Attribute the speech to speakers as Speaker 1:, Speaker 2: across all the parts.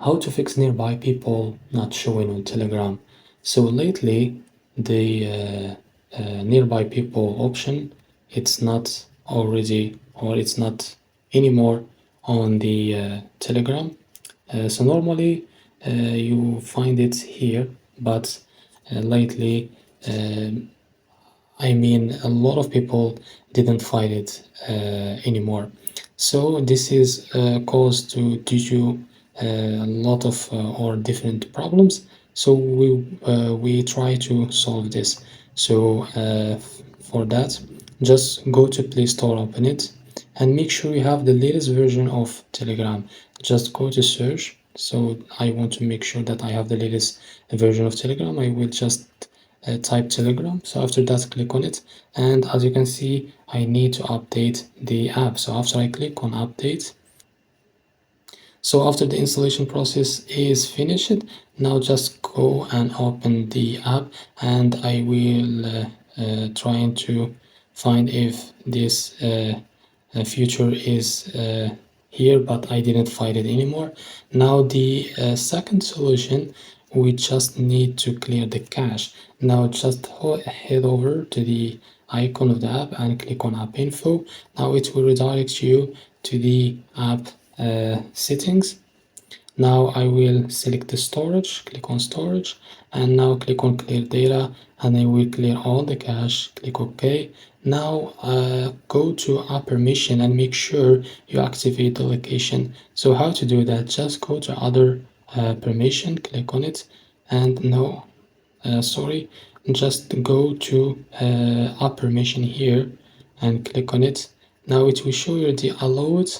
Speaker 1: How to fix nearby people not showing on Telegram. So lately, the nearby people option, it's not already, or it's not anymore on the Telegram. So normally you find it here, but lately, I mean, a lot of people didn't find it anymore. So this is caused due to a lot of or different problems. So we try to solve this. So for that, just go to Play Store, open it, and make sure you have the latest version of Telegram. Just go to search. So I want to make sure that I have the latest version of Telegram. I will just type Telegram. So after that, click on it, and as you can see, I need to update the app. So after I click on update, so after the installation process is finished, now just go and open the app, and I will trying to find if this feature is here, but I didn't find it anymore. Now the second solution, we just need to clear the cache. Now just head over to the icon of the app and click on app info. Now it will redirect you to the app settings. Now I will select the storage, click on storage, and now click on clear data, and I will clear all the cache, click OK. Now go to app permission and make sure you activate the location. So how to do that? Just go to other permission, click on it, and no, sorry, just go to app permission here and click on it. Now it will show you the allowed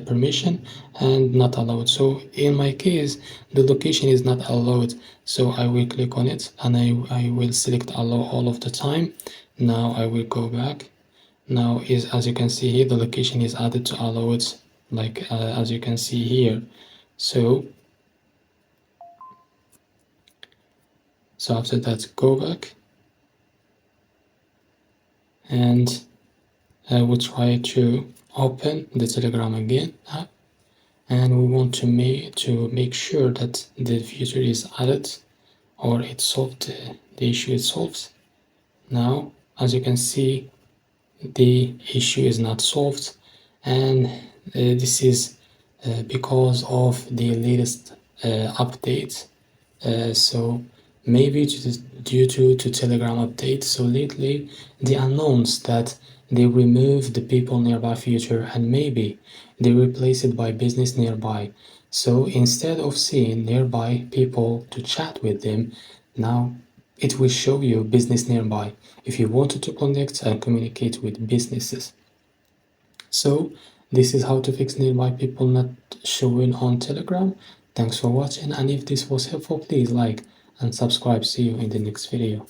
Speaker 1: permission and not allowed. So in my case, the location is not allowed, so I will click on it and I will select allow all of the time. Now I will go back. Now is, as you can see here, the location is added to allowed, as you can see here. So after that, go back, and I will try to open the Telegram again app, and we want to make sure that the feature is added or it solved, the issue is solved. Now, as you can see, the issue is not solved, and this is because of the latest update. So maybe due to Telegram update. So lately they announced that they remove the people nearby feature, and maybe they replace it by business nearby. So instead of seeing nearby people to chat with them, now it will show you business nearby if you wanted to connect and communicate with businesses. So this is how to fix nearby people not showing on Telegram. Thanks for watching, and if this was helpful, please like and subscribe. See you in the next video.